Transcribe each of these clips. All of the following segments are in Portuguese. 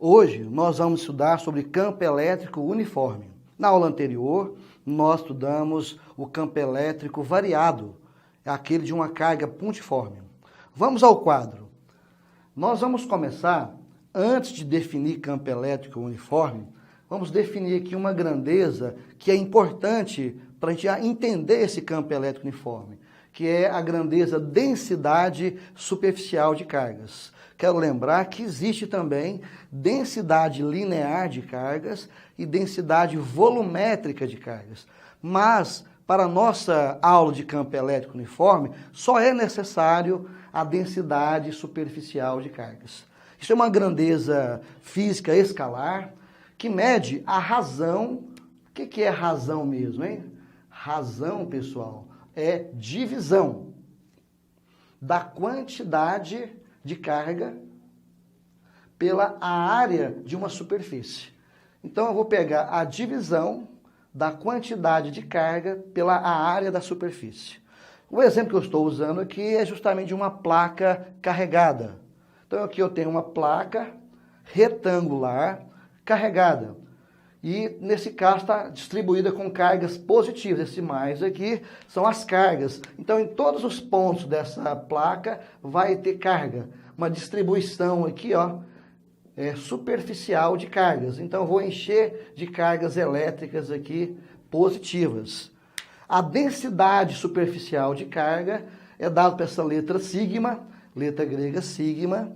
Hoje nós vamos estudar sobre campo elétrico uniforme. Na aula anterior, nós estudamos o campo elétrico variado, aquele de uma carga pontiforme. Vamos ao quadro. Nós vamos começar, antes de definir campo elétrico uniforme, vamos definir aqui uma grandeza que é importante para a gente entender esse campo elétrico uniforme, que é a grandeza densidade superficial de cargas. Quero lembrar que existe também densidade linear de cargas e densidade volumétrica de cargas. Mas, para a nossa aula de campo elétrico uniforme, só é necessário a densidade superficial de cargas. Isso é uma grandeza física escalar que mede a razão. O que é razão mesmo, hein? Razão, pessoal, é divisão da quantidade de carga pela área de uma superfície. Então, eu vou pegar a divisão da quantidade de carga pela área da superfície. O exemplo que eu estou usando aqui é justamente uma placa carregada. Então, aqui eu tenho uma placa retangular carregada. E, nesse caso, está distribuída com cargas positivas. Esse mais aqui são as cargas. Então, em todos os pontos dessa placa, vai ter carga. Uma distribuição aqui, ó, superficial de cargas. Então, eu vou encher de cargas elétricas aqui positivas. A densidade superficial de carga é dada por essa letra sigma, letra grega sigma,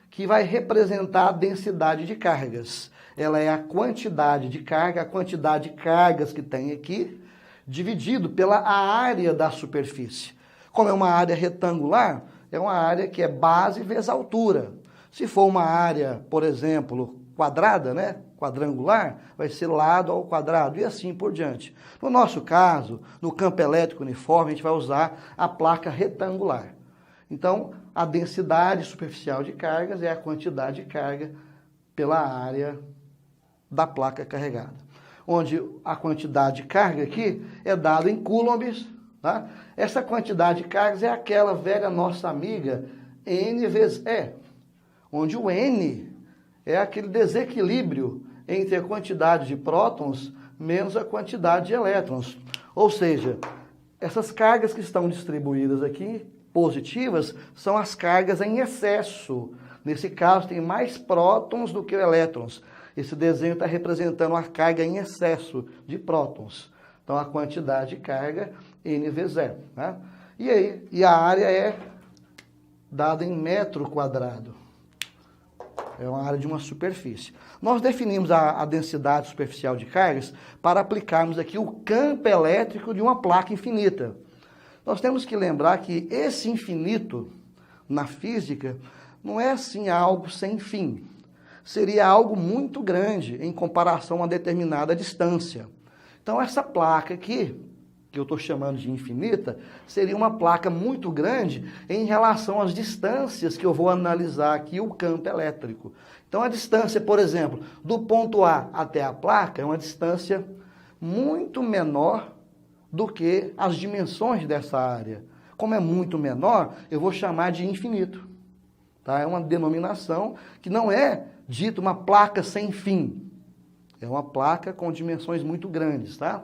que vai representar a densidade de cargas. Ela é a quantidade de carga, a quantidade de cargas que tem aqui, dividido pela área da superfície. Como é uma área retangular, é uma área que é base vezes altura. Se for uma área, por exemplo, quadrada, né? Quadrangular, vai ser lado ao quadrado e assim por diante. No nosso caso, no campo elétrico uniforme, a gente vai usar a placa retangular. Então, a densidade superficial de cargas é a quantidade de carga pela área da placa carregada. Onde a quantidade de carga aqui é dada em coulombs. Tá? Essa quantidade de cargas é aquela velha nossa amiga N vezes E, onde o N é aquele desequilíbrio entre a quantidade de prótons menos a quantidade de elétrons. Ou seja, essas cargas que estão distribuídas aqui, positivas, são as cargas em excesso. Nesse caso, tem mais prótons do que elétrons. Esse desenho está representando a carga em excesso de prótons. Então, a quantidade de carga, N vezes E. Né? E a área é dada em metro quadrado. É uma área de uma superfície. Nós definimos a densidade superficial de cargas para aplicarmos aqui o campo elétrico de uma placa infinita. Nós temos que lembrar que esse infinito, na física, não é assim algo sem fim. Seria algo muito grande em comparação a determinada distância. Então, essa placa aqui, que eu estou chamando de infinita, seria uma placa muito grande em relação às distâncias que eu vou analisar aqui o campo elétrico. Então, a distância, por exemplo, do ponto A até a placa é uma distância muito menor do que as dimensões dessa área. Como é muito menor, eu vou chamar de infinito. Tá? É uma denominação que não é dito uma placa sem fim. É uma placa com dimensões muito grandes, tá?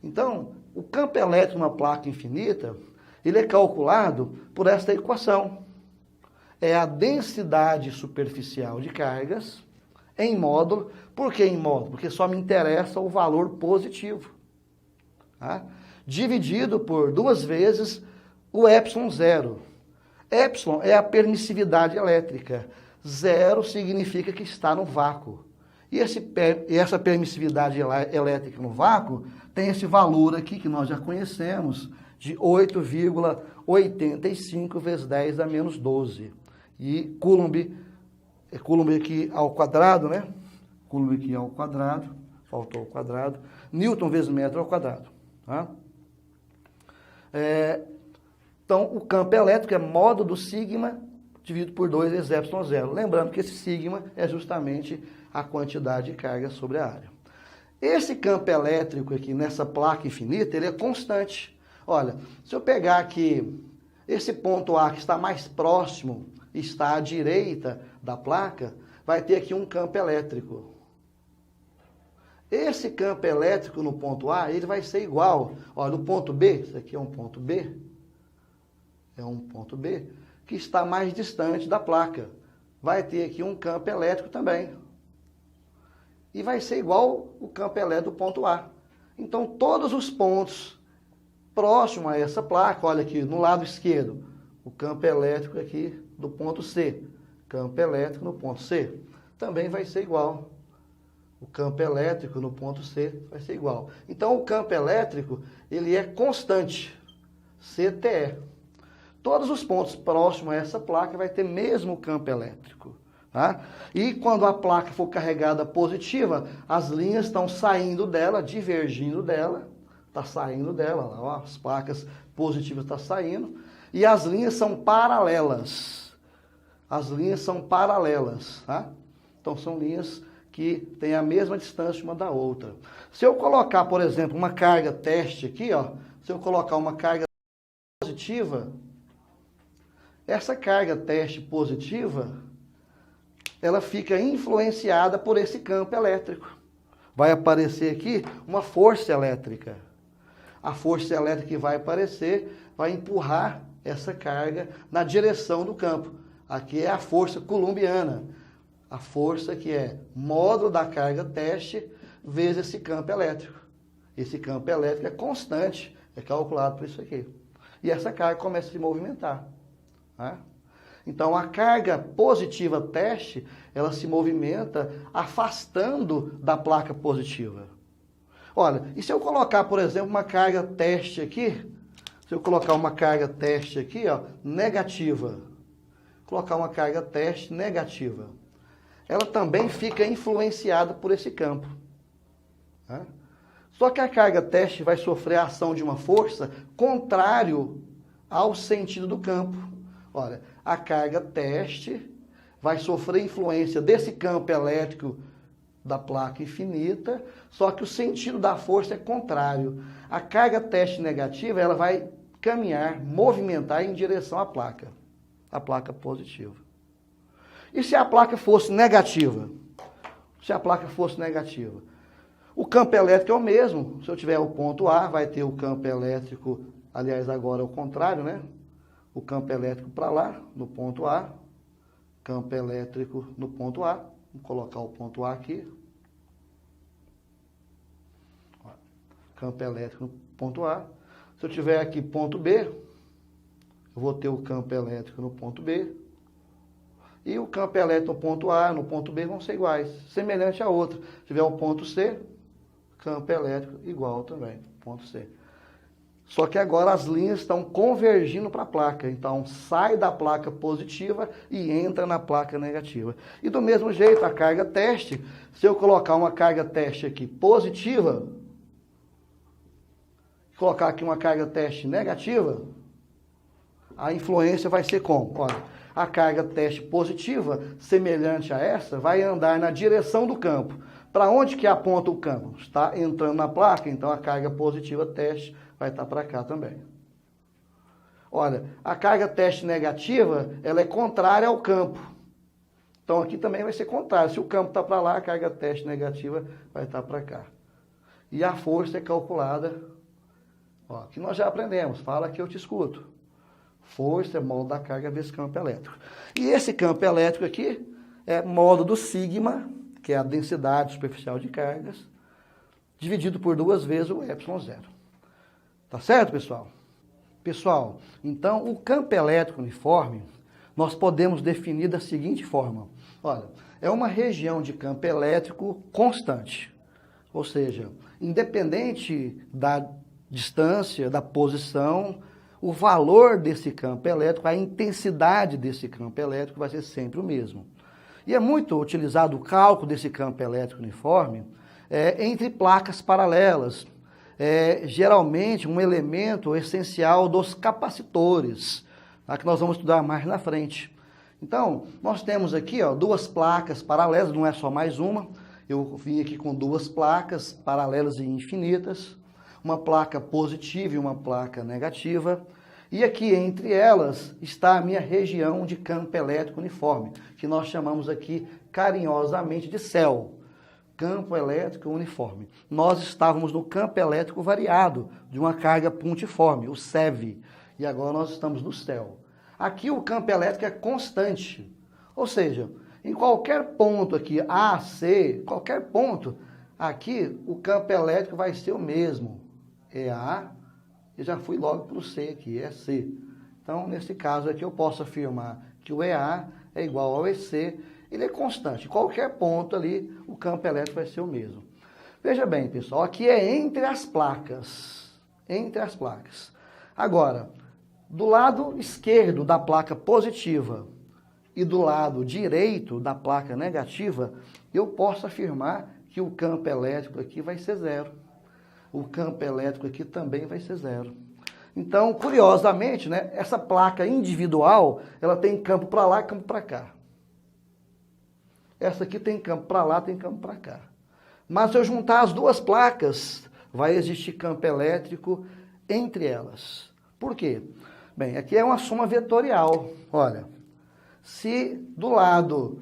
Então, o campo elétrico numa placa infinita, ele é calculado por esta equação. É a densidade superficial de cargas em módulo. Por que em módulo? Porque só me interessa o valor positivo. Tá? Dividido por 2 vezes o epsilon zero. Epsilon é a permissividade elétrica. Zero significa que está no vácuo. E essa permissividade elétrica no vácuo tem esse valor aqui que nós já conhecemos, de 8,85 vezes 10 a menos 12. E Coulomb aqui ao quadrado, né? Coulomb aqui ao quadrado, faltou o quadrado. Newton vezes metro ao quadrado. Tá? Então, o campo elétrico é módulo do sigma dividido por 2 vezes epsilon zero. Lembrando que esse sigma é justamente a quantidade de carga sobre a área. Esse campo elétrico aqui nessa placa infinita, ele é constante. Olha, se eu pegar aqui esse ponto A que está mais próximo, está à direita da placa, vai ter aqui um campo elétrico. Esse campo elétrico no ponto A, ele vai ser igual, ó, no ponto B, isso aqui é um ponto B, que está mais distante da placa. Vai ter aqui um campo elétrico também. E vai ser igual o campo elétrico do ponto A. Então, todos os pontos próximos a essa placa, olha aqui, no lado esquerdo, o campo elétrico aqui do ponto C. Campo elétrico no ponto C. Também vai ser igual. O campo elétrico no ponto C vai ser igual. Então, o campo elétrico, ele é constante. CTE. Todos os pontos próximos a essa placa vai ter mesmo campo elétrico. Tá? E quando a placa for carregada positiva, as linhas estão saindo dela, divergindo dela. Está saindo dela, ó, as placas positivas estão saindo. E as linhas são paralelas. As linhas são paralelas. Tá? Então, são linhas que têm a mesma distância uma da outra. Se eu colocar, por exemplo, uma carga teste aqui, ó, se eu colocar uma carga positiva, essa carga teste positiva, ela fica influenciada por esse campo elétrico. Vai aparecer aqui uma força elétrica. A força elétrica que vai aparecer vai empurrar essa carga na direção do campo. Aqui é a força coulombiana. A força que é módulo da carga teste vezes esse campo elétrico. Esse campo elétrico é constante, é calculado por isso aqui. E essa carga começa a se movimentar. Né? Então, a carga positiva teste, ela se movimenta afastando da placa positiva. Olha, e se eu colocar, por exemplo, uma carga teste aqui, se eu colocar uma carga teste aqui, ó, negativa, colocar uma carga teste negativa, ela também fica influenciada por esse campo. Né? Só que a carga teste vai sofrer a ação de uma força contrário ao sentido do campo. Olha, a carga teste vai sofrer influência desse campo elétrico da placa infinita, só que o sentido da força é contrário. A carga teste negativa, ela vai caminhar, movimentar em direção à placa positiva. E se a placa fosse negativa? Se a placa fosse negativa? O campo elétrico é o mesmo. Se eu tiver o ponto A, vai ter o campo elétrico, aliás, agora é o contrário, né? O campo elétrico para lá, no ponto A. Campo elétrico no ponto A. Vamos colocar o ponto A aqui. Campo elétrico no ponto A. Se eu tiver aqui ponto B, eu vou ter o campo elétrico no ponto B. E o campo elétrico no ponto A, no ponto B vão ser iguais, semelhante a outro. Se tiver o ponto C, campo elétrico igual também, ponto C. Só que agora as linhas estão convergindo para a placa. Então, sai da placa positiva e entra na placa negativa. E do mesmo jeito, a carga teste, se eu colocar uma carga teste aqui positiva, colocar aqui uma carga teste negativa, a influência vai ser como? Olha, a carga teste positiva, semelhante a essa, vai andar na direção do campo. Para onde que aponta o campo? Está entrando na placa, então a carga positiva teste vai estar para cá também. Olha, a carga teste negativa, ela é contrária ao campo. Então aqui também vai ser contrário. Se o campo está para lá, a carga teste negativa vai estar para cá. E a força é calculada, ó, que nós já aprendemos, fala que eu te escuto. Força é módulo da carga vezes campo elétrico. E esse campo elétrico aqui é módulo do sigma, que é a densidade superficial de cargas, dividido por 2 vezes o ε0. Tá certo, pessoal? Pessoal, então o campo elétrico uniforme nós podemos definir da seguinte forma. Olha, é uma região de campo elétrico constante. Ou seja, independente da distância, da posição, o valor desse campo elétrico, a intensidade desse campo elétrico vai ser sempre o mesmo. E é muito utilizado o cálculo desse campo elétrico uniforme entre placas paralelas. Geralmente um elemento essencial dos capacitores, tá, que nós vamos estudar mais na frente. Então, nós temos aqui, ó, 2 placas paralelas, não é só mais uma. Eu vim aqui com 2 placas paralelas e infinitas, uma placa positiva e uma placa negativa. E aqui entre elas está a minha região de campo elétrico uniforme, que nós chamamos aqui carinhosamente de céu, campo elétrico uniforme. Nós estávamos no campo elétrico variado, de uma carga pontiforme, o CEV, e agora nós estamos no céu. Aqui o campo elétrico é constante, ou seja, em qualquer ponto aqui, A, C, qualquer ponto, aqui o campo elétrico vai ser o mesmo. É A, e já fui logo para o C aqui, é C. Então, nesse caso aqui, eu posso afirmar que o EA é igual ao EC, ele é constante. Em qualquer ponto ali, o campo elétrico vai ser o mesmo. Veja bem, pessoal, aqui é entre as placas. Entre as placas. Agora, do lado esquerdo da placa positiva e do lado direito da placa negativa, eu posso afirmar que o campo elétrico aqui vai ser zero. O campo elétrico aqui também vai ser zero. Então, curiosamente, né, essa placa individual, ela tem campo para lá e campo para cá. Essa aqui tem campo para lá, tem campo para cá. Mas se eu juntar as duas placas, vai existir campo elétrico entre elas. Por quê? Bem, aqui é uma soma vetorial. Olha, se do lado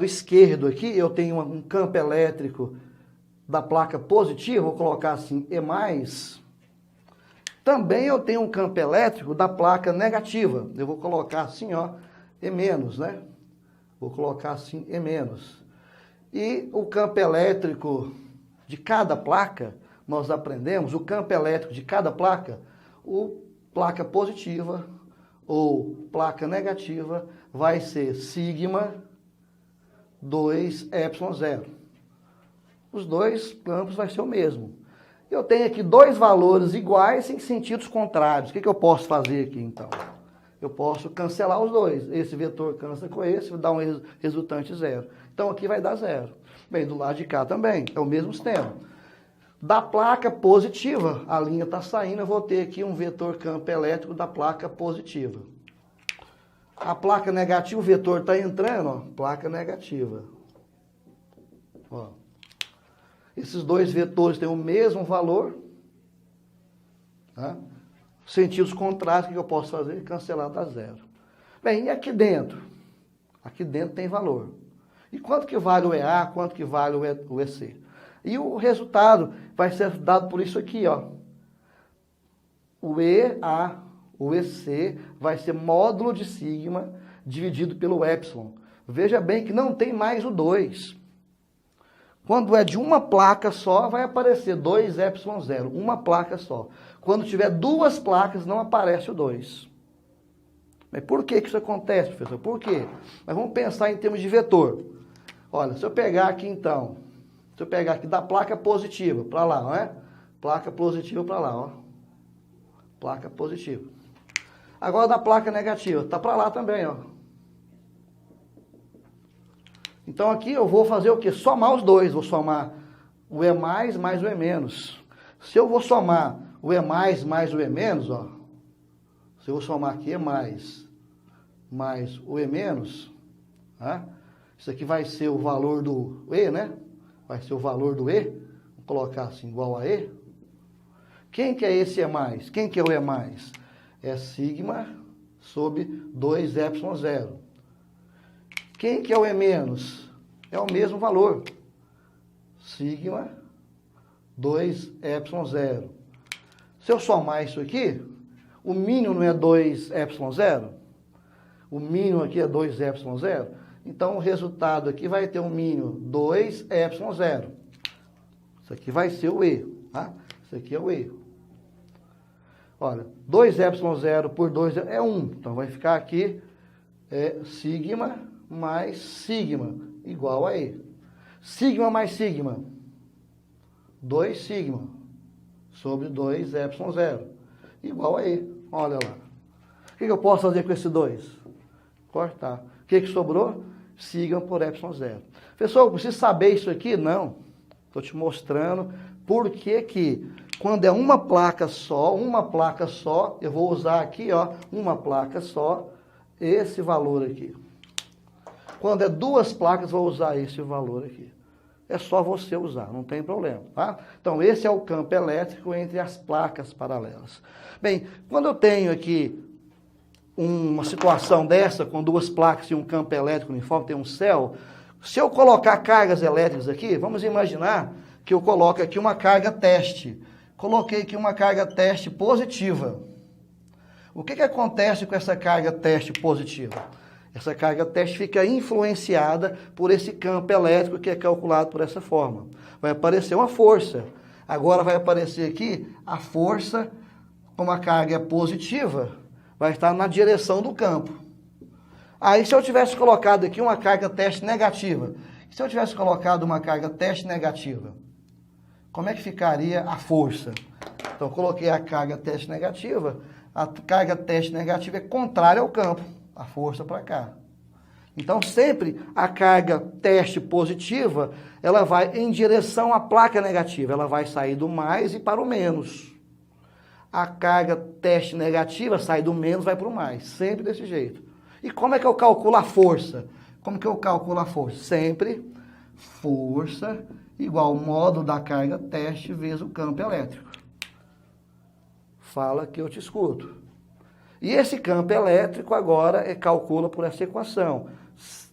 esquerdo aqui eu tenho um campo elétrico da placa positiva, vou colocar assim, E+, também eu tenho um campo elétrico da placa negativa. Eu vou colocar assim, ó, E-, né? Vou colocar assim, E-. E o campo elétrico de cada placa, nós aprendemos, o campo elétrico de cada placa, placa positiva ou placa negativa, vai ser sigma 2ε0. Os dois campos vai ser o mesmo. Eu tenho aqui dois valores iguais em sentidos contrários. O que eu posso fazer aqui, então? Eu posso cancelar os dois. Esse vetor cansa com esse, dá um resultante zero. Então, aqui vai dar zero. Bem, do lado de cá também, é o mesmo sistema. Da placa positiva, a linha está saindo, eu vou ter aqui um vetor campo elétrico da placa positiva. A placa negativa, o vetor está entrando, ó, placa negativa. Ó. Esses dois vetores têm o mesmo valor. Tá? Sentidos contrários, o que eu posso fazer? Cancelar, dá zero. Bem, e aqui dentro? Aqui dentro tem valor. E quanto que vale o EA, quanto que vale o EC? E o resultado vai ser dado por isso aqui, ó. O EA, o EC, vai ser módulo de sigma dividido pelo epsilon. Veja bem que não tem mais o 2. Quando é de uma placa só, vai aparecer 2ε0, uma placa só. Quando tiver duas placas, não aparece o 2. Mas por que isso acontece, professor? Por quê? Mas vamos pensar em termos de vetor. Olha, se eu pegar aqui então, se eu pegar aqui da placa positiva para lá, não é? Placa positiva para lá, ó. Placa positiva. Agora da placa negativa, tá para lá também, ó. Então aqui eu vou fazer o quê? Somar os dois. Vou somar o E+, mais o E-. Se eu vou somar o E+, mais o E-, ó. Se eu vou somar aqui E+, mais o E-, tá? Isso aqui vai ser o valor do E, né? Vai ser o valor do E. Vou colocar assim, igual a E. Quem que é esse E+? Quem que é o E+? É sigma sobre 2ε0. Quem que é o E-? É o mesmo valor. Sigma 2ε0. Se eu somar isso aqui, o mínimo não é 2ε0? O mínimo aqui é 2ε0? Então, o resultado aqui vai ter um mínimo 2ε0. Isso aqui vai ser o E, tá? Isso aqui é o E. Olha, 2ε0 por 2 é 1. Então, vai ficar aqui sigma mais sigma, igual a E. Sigma mais sigma, 2 sigma, sobre 2ε0, igual a E. Olha lá. O que eu posso fazer com esse 2? Cortar. O que sobrou? Sigma por ε0. Pessoal, precisa saber isso aqui? Não. Estou te mostrando por que quando é uma placa só, eu vou usar aqui, ó, uma placa só, esse valor aqui. Quando é duas placas, vou usar esse valor aqui. É só você usar, não tem problema, tá? Então, esse é o campo elétrico entre as placas paralelas. Bem, quando eu tenho aqui uma situação dessa, com duas placas e um campo elétrico uniforme, tem um céu, Se eu colocar cargas elétricas aqui, vamos imaginar que eu coloco aqui uma carga teste. Coloquei aqui uma carga teste positiva. O que acontece com essa carga teste positiva? Essa carga teste fica influenciada por esse campo elétrico que é calculado por essa forma. Vai aparecer uma força. Agora vai aparecer aqui a força, como a carga é positiva, vai estar na direção do campo. Aí se eu tivesse colocado aqui uma carga teste negativa, se eu tivesse colocado uma carga teste negativa, como é que ficaria a força? Então, eu coloquei a carga teste negativa. A carga teste negativa é contrária ao campo, a força para cá. Então, sempre a carga teste positiva, ela vai em direção à placa negativa. Ela vai sair do mais e para o menos. A carga teste negativa sai do menos e vai para o mais. Sempre desse jeito. E como é que eu calculo a força? Como que eu calculo a força? Sempre força igual ao módulo da carga teste vezes o campo elétrico. Fala que eu te escuto. E esse campo elétrico agora calcula por essa equação.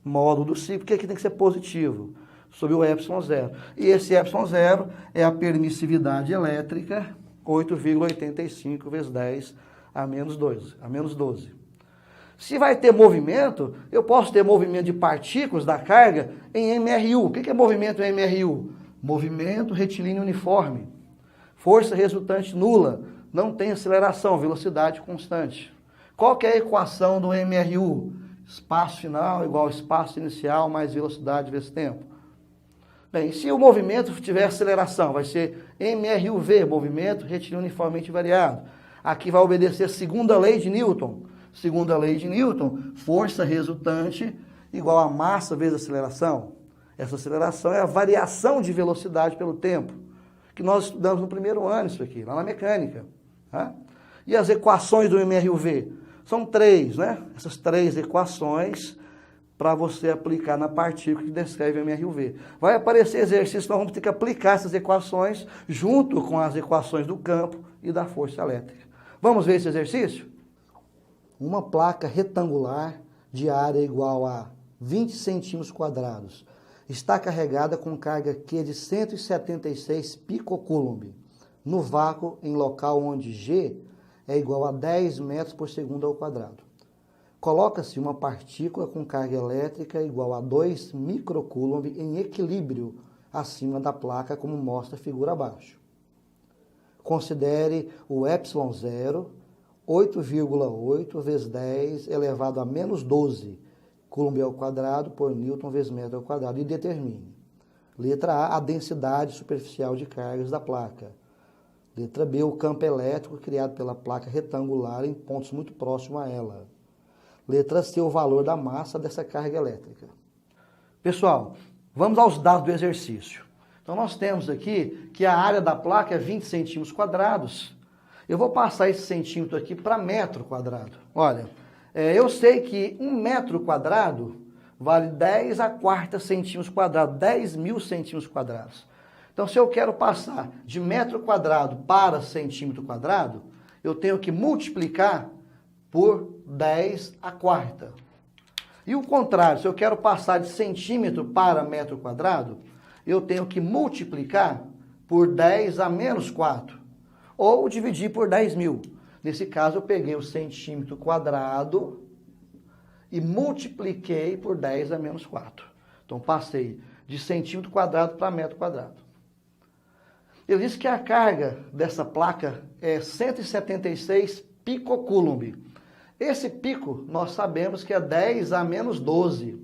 Módulo do ciclo, que aqui tem que ser positivo, sobre o ε0. E esse ε0 é a permissividade elétrica, 8,85 vezes 10 a menos 12. Se vai ter movimento, eu posso ter movimento de partículas da carga em MRU. O que é movimento em MRU? Movimento retilíneo uniforme. Força resultante nula. Não tem aceleração, velocidade constante. Qual que é a equação do MRU? Espaço final igual espaço inicial mais velocidade vezes tempo. Bem, se o movimento tiver aceleração, vai ser MRUV, movimento retilíneo uniformemente variado. Aqui vai obedecer a segunda lei de Newton. Segunda lei de Newton, força resultante igual a massa vezes aceleração. Essa aceleração é a variação de velocidade pelo tempo, que nós estudamos no primeiro ano isso aqui, lá na mecânica. Tá? E as equações do MRUV? São três, né? Essas três equações para você aplicar na partícula que descreve o MRUV. Vai aparecer exercício, nós vamos ter que aplicar essas equações junto com as equações do campo e da força elétrica. Vamos ver esse exercício? Uma placa retangular de área igual a 20 centímetros quadrados está carregada com carga Q de 176 picocoulomb no vácuo em local onde G é igual a 10 metros por segundo ao quadrado. Coloca-se uma partícula com carga elétrica igual a 2 microcoulomb em equilíbrio acima da placa, como mostra a figura abaixo. Considere o ε0, 8,8 vezes 10 elevado a menos 12 coulomb ao quadrado por Newton vezes metro ao quadrado e determine. Letra A densidade superficial de cargas da placa. Letra B, o campo elétrico criado pela placa retangular em pontos muito próximos a ela. Letra C, o valor da massa dessa carga elétrica. Pessoal, vamos aos dados do exercício. Então, nós temos aqui que a área da placa é 20 centímetros quadrados. Eu vou passar esse centímetro aqui para metro quadrado. Olha, eu sei que 1 metro quadrado vale 10 a quarta centímetros quadrados, 10 mil centímetros quadrados. Então, se eu quero passar de metro quadrado para centímetro quadrado, eu tenho que multiplicar por 10 a quarta. E o contrário, se eu quero passar de centímetro para metro quadrado, eu tenho que multiplicar por 10 a menos 4. Ou dividir por 10 mil. Nesse caso, eu peguei o centímetro quadrado e multipliquei por 10 a menos 4. Então, passei de centímetro quadrado para metro quadrado. Ele disse que a carga dessa placa é 176 picocoulomb. Esse pico, nós sabemos que é 10 a menos 12.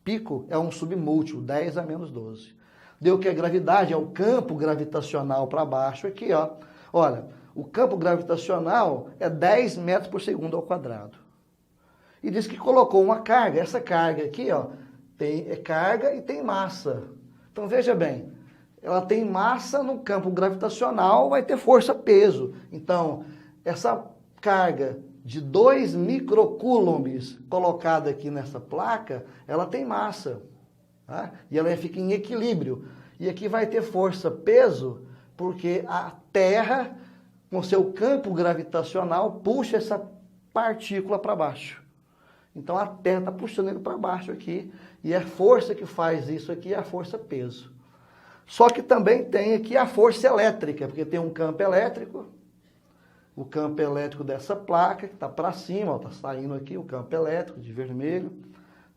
Pico é um submúltiplo, 10 a menos 12. Deu que a gravidade é o campo gravitacional para baixo aqui, ó. Olha, o campo gravitacional é 10 metros por segundo ao quadrado. E diz que colocou uma carga. Essa carga aqui, ó, é carga e tem massa. Então, veja bem, ela tem massa no campo gravitacional, vai ter força-peso. Então, essa carga de 2 microcoulombs colocada aqui nessa placa, ela tem massa. Tá? E ela fica em equilíbrio. E aqui vai ter força-peso, porque a Terra, com seu campo gravitacional, puxa essa partícula para baixo. Então a Terra está puxando ele para baixo aqui, e a força que faz isso aqui é a força peso. Só que também tem aqui a força elétrica, porque tem um campo elétrico, o campo elétrico dessa placa, que está para cima, está saindo aqui o campo elétrico de vermelho.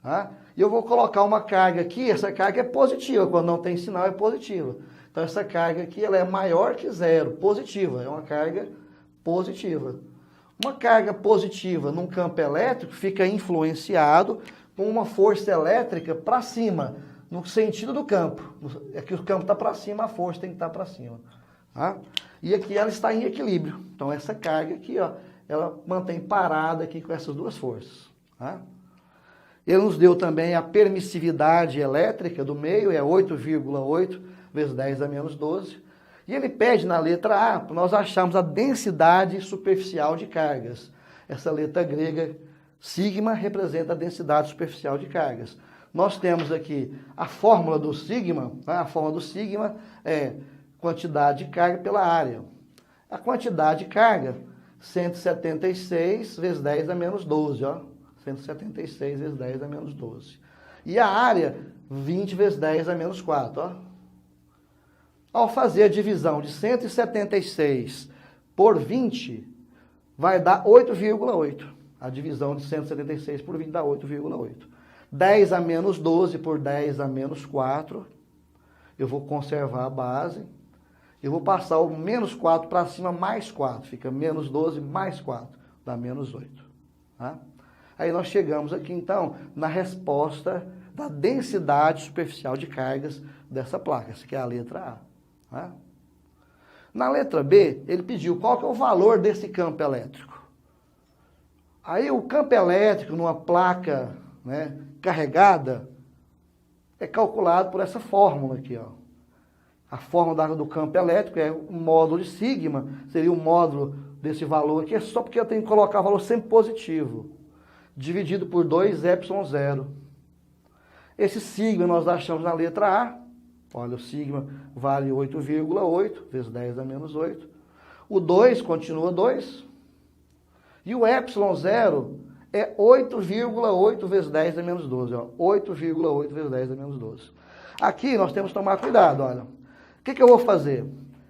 Tá? E eu vou colocar uma carga aqui, essa carga é positiva, quando não tem sinal é positiva. Então essa carga aqui ela é maior que zero, positiva, é uma carga positiva. Uma carga positiva num campo elétrico fica influenciado com uma força elétrica para cima, no sentido do campo. É que o campo está para cima, a força tem que estar para cima. Tá? E aqui ela está em equilíbrio. Então essa carga aqui, ó, ela mantém parada aqui com essas duas forças. Tá? Ele nos deu também a permissividade elétrica do meio, é 8,8 vezes 10 a menos 12. E ele pede na letra A, para nós acharmos a densidade superficial de cargas. Essa letra grega, sigma, representa a densidade superficial de cargas. Nós temos aqui a fórmula do sigma, tá? A fórmula do sigma é quantidade de carga pela área. A quantidade de carga, 176 vezes 10 a menos 12, ó. 176 vezes 10 a menos 12. E a área, 20 vezes 10 a menos 4, ó. Ao fazer a divisão de 176 por 20, vai dar 8,8. A divisão de 176 por 20 dá 8,8. 10 a menos 12 por 10 a menos 4, eu vou conservar a base. Eu vou passar o menos 4 para cima mais 4, fica menos 12 mais 4, dá menos 8. Tá? Aí nós chegamos aqui, então, na resposta da densidade superficial de cargas dessa placa, essa que é a letra A. Tá? Na letra B, ele pediu qual que é o valor desse campo elétrico. Aí o campo elétrico numa placa, né, carregada é calculado por essa fórmula aqui, ó. A fórmula do campo elétrico é o módulo de sigma, seria o módulo desse valor aqui, é só porque eu tenho que colocar o valor sempre positivo, dividido por 2 ε0. Esse sigma nós achamos na letra A. Olha, o sigma vale 8,8 vezes 10 a menos 8. O 2 continua 2. E o ε0 é 8,8 vezes 10 a menos 12. 8,8 vezes 10 a menos 12. Aqui nós temos que tomar cuidado, olha. O que eu vou fazer?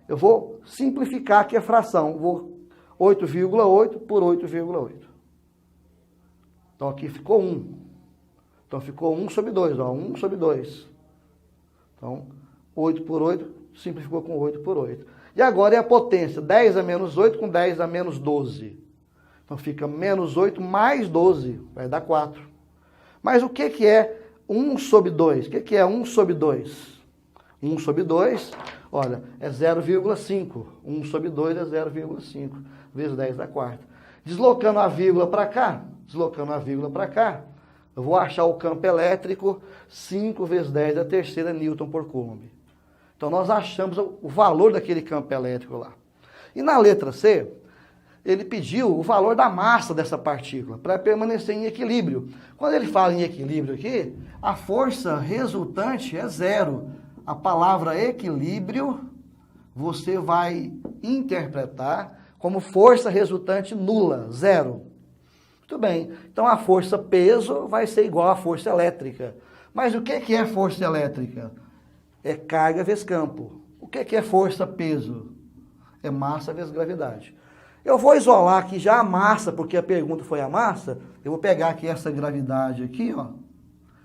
Eu vou simplificar aqui a fração. Vou 8,8 por 8,8. Então aqui ficou 1. Então ficou 1 sobre 2, ó, 1 sobre 2. Então, 8 por 8 simplificou com 8 por 8. E agora é a potência, 10 a menos 8 com 10 a menos 12. Então fica menos 8 mais 12, vai dar 4. Mas o que é 1 sobre 2? O que é 1 sobre 2? 1 sobre 2, olha, é 0,5. 1 sobre 2 é 0,5, vezes 10 dá quarta. Deslocando a vírgula para cá, eu vou achar o campo elétrico, 5 vezes 10 é a terceira Newton por Coulomb. Então, nós achamos o valor daquele campo elétrico lá. E na letra C, ele pediu o valor da massa dessa partícula, para permanecer em equilíbrio. Quando ele fala em equilíbrio aqui, a força resultante é zero. A palavra equilíbrio, você vai interpretar como força resultante nula, zero. Muito bem, então a força peso vai ser igual à força elétrica. Mas o que é força elétrica? É carga vezes campo. O que é força peso? É massa vezes gravidade. Eu vou isolar aqui já a massa, porque a pergunta foi a massa. Eu vou pegar aqui essa gravidade aqui, ó,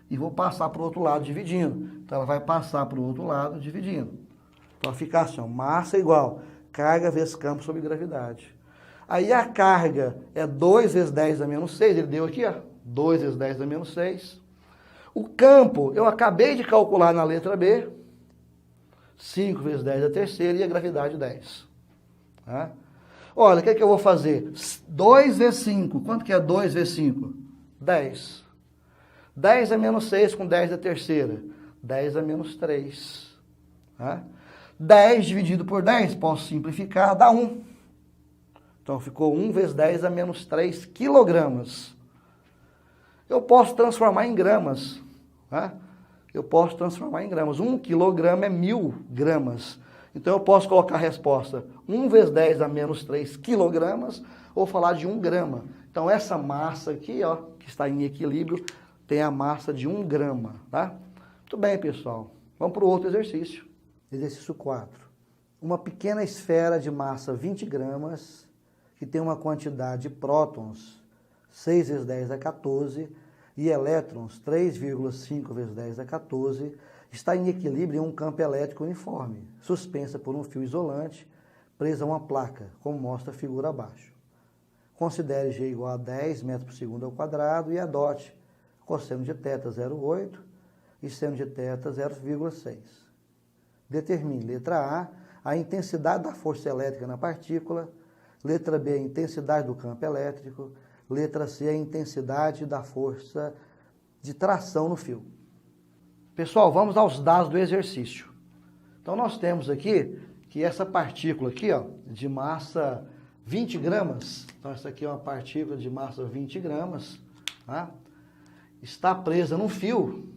e vou passar para o outro lado dividindo. Então ela vai passar para o outro lado dividindo. Então vai ficar assim, ó, massa igual carga vezes campo sobre gravidade. Aí a carga é 2 vezes 10 a menos 6, ele deu aqui, ó, 2 vezes 10 a menos 6. O campo, eu acabei de calcular na letra B, 5 vezes 10 a terceira e a gravidade 10. Tá? Olha, o que eu vou fazer? 2 vezes 5, quanto que é 2 vezes 5? 10. 10 a menos 6 com 10 a terceira, 10 a menos 3. Tá? 10 dividido por 10, posso simplificar, dá 1. Então, ficou 1 vezes 10 a menos 3 quilogramas. Eu posso transformar em gramas. Tá? Eu posso transformar em gramas. 1 quilograma é 1000 gramas. Então, eu posso colocar a resposta 1 vezes 10 a menos 3 quilogramas ou falar de 1 grama. Então, essa massa aqui, ó, que está em equilíbrio, tem a massa de 1 grama, tá? Muito bem, pessoal. Vamos para o outro exercício. Exercício 4. Uma pequena esfera de massa 20 gramas, que tem uma quantidade de prótons 6 vezes 10 a 14 e elétrons 3,5 vezes 10 a 14, está em equilíbrio em um campo elétrico uniforme, suspensa por um fio isolante, presa a uma placa, como mostra a figura abaixo. Considere G igual a 10 metros por segundo ao quadrado e adote cosseno de θ 0,8 e seno de θ 0,6. Determine, letra A intensidade da força elétrica na partícula, letra B, a intensidade do campo elétrico, letra C, a intensidade da força de tração no fio. Pessoal, vamos aos dados do exercício. Então, nós temos aqui que essa partícula aqui, ó, de massa 20 gramas, então essa aqui é uma partícula de massa 20 gramas, tá? Está presa num fio,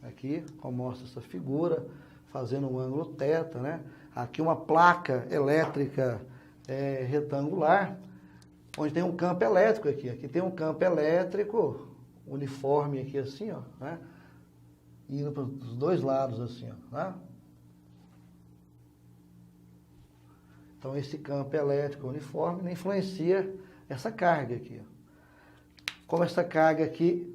aqui, como mostra essa figura, fazendo um ângulo θ, né? Aqui uma placa elétrica retangular, onde tem um campo elétrico aqui. Aqui tem um campo elétrico uniforme aqui assim, ó, né? Indo para os dois lados assim, ó, tá? Então esse campo elétrico uniforme não influencia essa carga aqui, ó. Como essa carga aqui,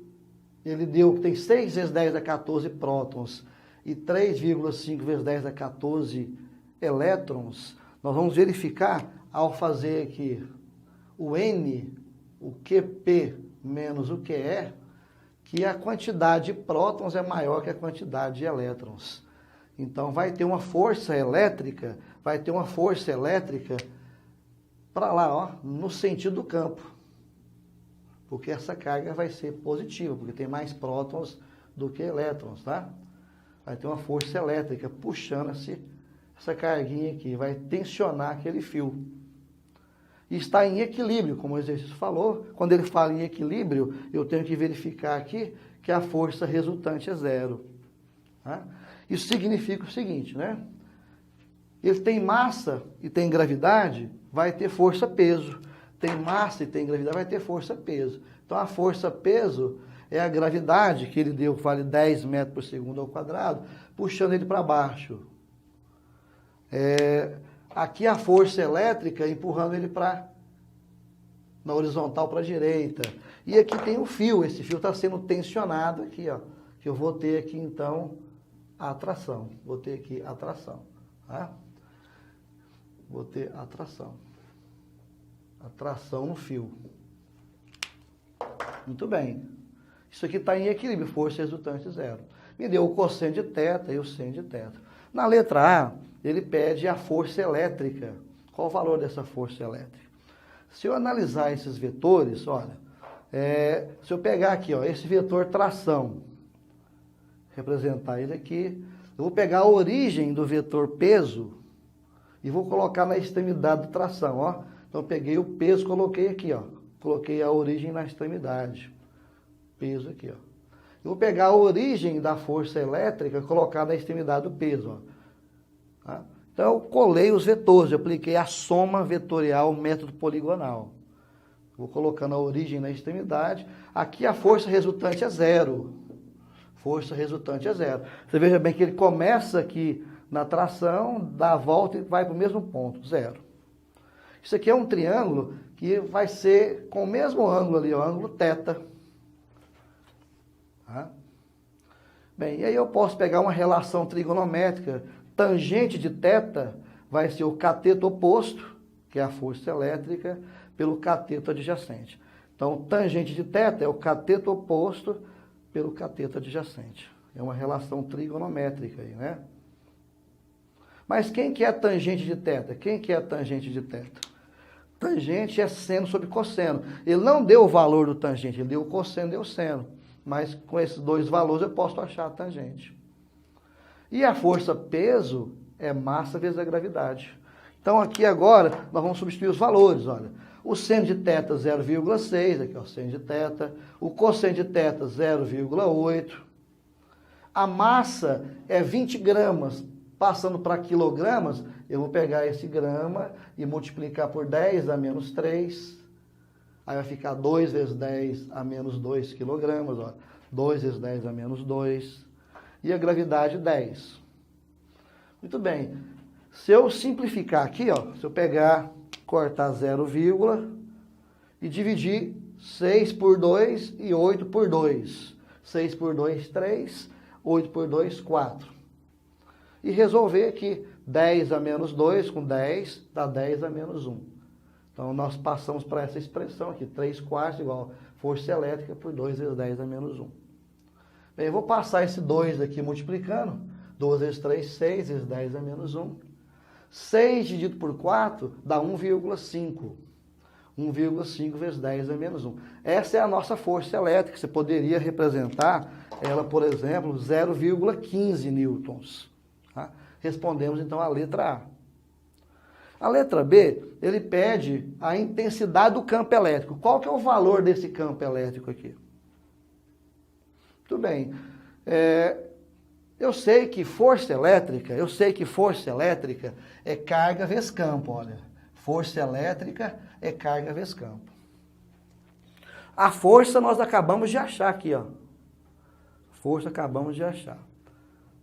ele deu que tem 6 vezes 10 a 14 prótons e 3,5 vezes 10 a 14 elétrons, nós vamos verificar ao fazer aqui o N, o QP menos o QE, que a quantidade de prótons é maior que a quantidade de elétrons. Então vai ter uma força elétrica, para lá, ó, no sentido do campo. Porque essa carga vai ser positiva, porque tem mais prótons do que elétrons, tá? Vai ter uma força elétrica puxando essa carguinha aqui, vai tensionar aquele fio. E está em equilíbrio, como o exercício falou. Quando ele fala em equilíbrio, eu tenho que verificar aqui que a força resultante é 0. Tá? Isso significa o seguinte, né? Ele tem massa e tem gravidade, vai ter força-peso. Tem massa e tem gravidade, vai ter força-peso. Então, a força-peso é a gravidade, que ele deu, vale 10 metros por segundo ao quadrado, puxando ele para baixo. Aqui a força elétrica empurrando ele na horizontal para a direita. E aqui tem o fio, esse fio está sendo tensionado aqui, ó. Que eu vou ter aqui, então, a atração. Vou ter aqui a atração, tá? Vou ter atração. Atração no fio. Muito bem. Isso aqui está em equilíbrio, força resultante 0. Me deu o cosseno de θ e o seno de θ. Na letra A, ele pede a força elétrica. Qual o valor dessa força elétrica? Se eu analisar esses vetores, olha, se eu pegar aqui, ó, esse vetor tração, representar ele aqui, eu vou pegar a origem do vetor peso e vou colocar na extremidade do tração, ó. Então, eu peguei o peso, coloquei aqui, ó. Coloquei a origem na extremidade. Peso aqui, ó. Eu vou pegar a origem da força elétrica e colocar na extremidade do peso, ó. Tá? Então, eu colei os vetores, eu apliquei a soma vetorial, método poligonal. Vou colocando a origem na extremidade. Aqui a força resultante é 0. Força resultante é 0. Você veja bem que ele começa aqui na tração, dá a volta e vai para o mesmo ponto, 0. Isso aqui é um triângulo que vai ser com o mesmo ângulo ali, o ângulo θ. Tá? Bem, e aí eu posso pegar uma relação trigonométrica. Tangente de θ vai ser o cateto oposto, que é a força elétrica, pelo cateto adjacente. Então, tangente de θ é o cateto oposto pelo cateto adjacente. É uma relação trigonométrica aí, né? Mas quem que é tangente de θ? Quem que é tangente de θ? Tangente é seno sobre cosseno. Ele não deu o valor do tangente, ele deu o cosseno, deu o seno. Mas com esses dois valores eu posso achar a tangente. E a força peso é massa vezes a gravidade. Então aqui agora nós vamos substituir os valores, olha. O seno de θ 0,6, aqui ó, o seno de θ. O cosseno de θ 0,8. A massa é 20 gramas. Passando para quilogramas, eu vou pegar esse grama e multiplicar por 10 a menos 3. Aí vai ficar 2 vezes 10 a menos 2 quilogramas, ó. 2 vezes 10 a menos 2. E a gravidade 10. Muito bem. Se eu simplificar aqui, ó, se eu pegar, cortar 0, e dividir 6 por 2 e 8 por 2. 6 por 2, 3. 8 por 2, 4. E resolver aqui. 10 a menos 2 com 10 dá 10 a menos 1. Então, nós passamos para essa expressão aqui. 3/4 igual força elétrica por 2 vezes 10 a menos 1. Bem, eu vou passar esse 2 aqui multiplicando. 2 vezes 3, 6 vezes 10 a menos 1. 6 dividido por 4 dá 1,5. 1,5 vezes 10 a menos 1. Essa é a nossa força elétrica. Você poderia representar ela, por exemplo, 0,15 newtons. Tá? Respondemos, então, a letra A. A letra B, ele pede a intensidade do campo elétrico. Qual que é o valor desse campo elétrico aqui? Muito bem. Eu sei que força elétrica é carga vezes campo, olha. Força elétrica é carga vezes campo. A força nós acabamos de achar aqui, ó. Força acabamos de achar.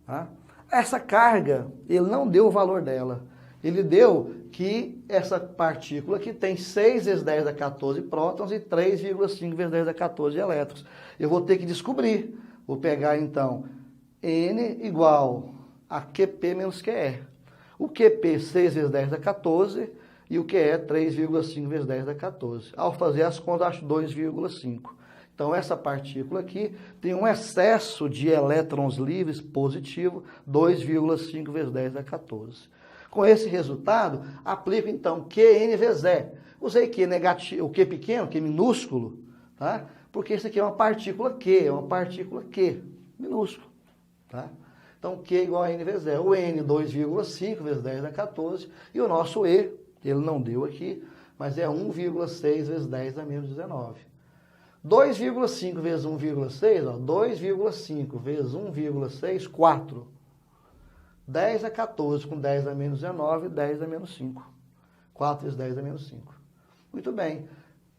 Tá? Essa carga, ele não deu o valor dela. Ele deu que essa partícula aqui tem 6 vezes 10 a 14 prótons e 3,5 vezes 10 a 14 elétrons. Eu vou ter que descobrir. Vou pegar, então, N igual a QP menos QE. O QP, 6 vezes 10 a 14, e o QE, 3,5 vezes 10 a 14. Ao fazer as contas, acho 2,5. Então, essa partícula aqui tem um excesso de elétrons livres positivo, 2,5 vezes 10 a 14. Com esse resultado, aplico, então, QN vezes E. Usei Q negativo, o Q pequeno, Q minúsculo, tá? Porque isso aqui é uma partícula Q, minúsculo, tá? Então, Q igual a N vezes E. O N, 2,5 vezes 10 a 14. E o nosso E, ele não deu aqui, mas é 1,6 vezes 10 a menos 19. 2,5 vezes 1,6, ó, 2,5 vezes 1,6, 4. 10 a 14 com 10 a menos 19, 10 a menos 5. 4 vezes 10 a menos 5. Muito bem.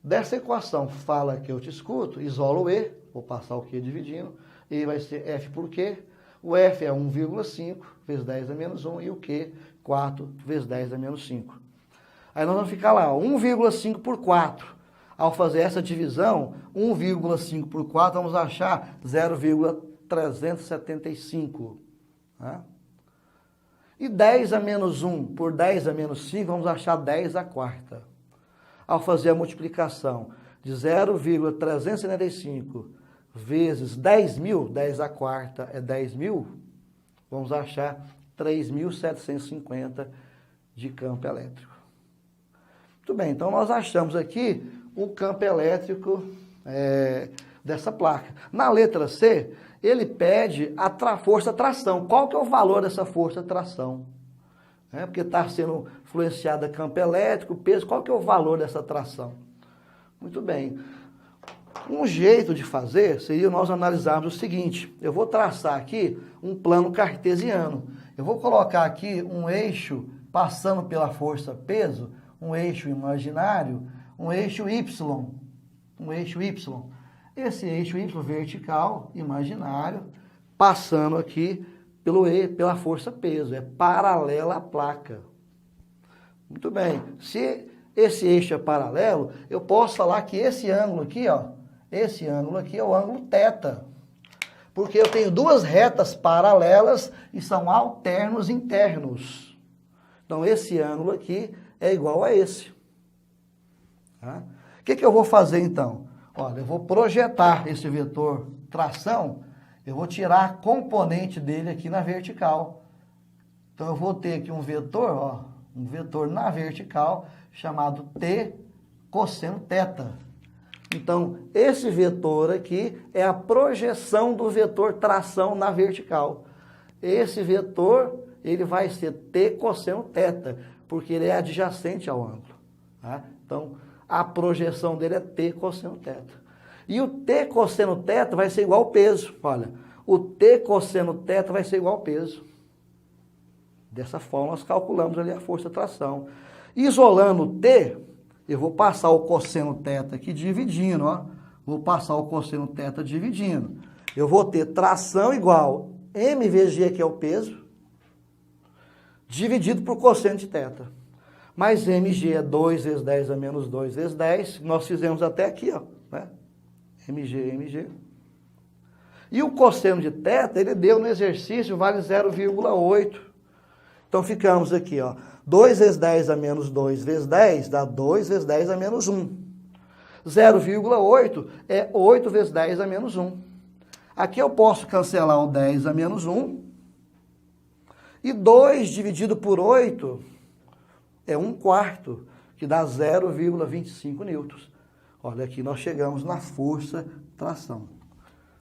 Dessa equação, fala que eu te escuto, isolo o E, vou passar o Q dividindo, e vai ser F por Q. O F é 1,5 vezes 10 a menos 1 e o Q, 4 vezes 10 a menos 5. Aí nós vamos ficar lá, 1,5 por 4. Ao fazer essa divisão, 1,5 por 4, vamos achar 0,375. Tá? E 10 a menos 1 por 10 a menos 5, vamos achar 10 a quarta. Ao fazer a multiplicação de 0,375 vezes 10.000, 10 a quarta é 10.000, vamos achar 3.750 de campo elétrico. Muito bem, então nós achamos aqui o campo elétrico dessa placa. Na letra C, ele pede a força tração. Qual que é o valor dessa força tração? Porque está sendo influenciada campo elétrico, peso, qual que é o valor dessa tração? Muito bem. Um jeito de fazer seria nós analisarmos o seguinte. Eu vou traçar aqui um plano cartesiano. Eu vou colocar aqui um eixo passando pela força peso, um eixo imaginário, um eixo Y. Um eixo Y. Esse eixo Y vertical, imaginário, passando aqui pela força peso, é paralela à placa. Muito bem, se esse eixo é paralelo, eu posso falar que esse ângulo aqui, ó, esse ângulo aqui é o ângulo θ, porque eu tenho duas retas paralelas e são alternos internos. Então, esse ângulo aqui é igual a esse. Tá? O que eu vou fazer, então? Olha, eu vou projetar esse vetor tração, eu vou tirar a componente dele aqui na vertical. Então, eu vou ter aqui um vetor, ó, um vetor na vertical, chamado T cosseno θ. Então, esse vetor aqui é a projeção do vetor tração na vertical. Esse vetor, ele vai ser T cosseno θ, porque ele é adjacente ao ângulo. Tá? Então, a projeção dele é T cosseno θ. E o T cosseno θ vai ser igual ao peso. Olha, o T cosseno θ vai ser igual ao peso. Dessa forma, nós calculamos ali a força de tração. Isolando o T, Eu vou passar o cosseno θ aqui dividindo, ó. Vou passar o cosseno θ dividindo. Eu vou ter tração igual mvg, que é o peso, dividido por cosseno de θ. Mas mg é 2 vezes 10 a menos 2 vezes 10. Nós fizemos até aqui, ó, né? mg. E o cosseno de θ, ele deu no exercício, vale 0,8. Então, ficamos aqui, ó. 2 vezes 10 a menos 2 vezes 10 dá 2 vezes 10 a menos 1. 0,8 é 8 vezes 10 a menos 1. Aqui eu posso cancelar o 10 a menos 1. E 2 dividido por 8 é 1/4, que dá 0,25 newtons. Olha, aqui nós chegamos na força tração.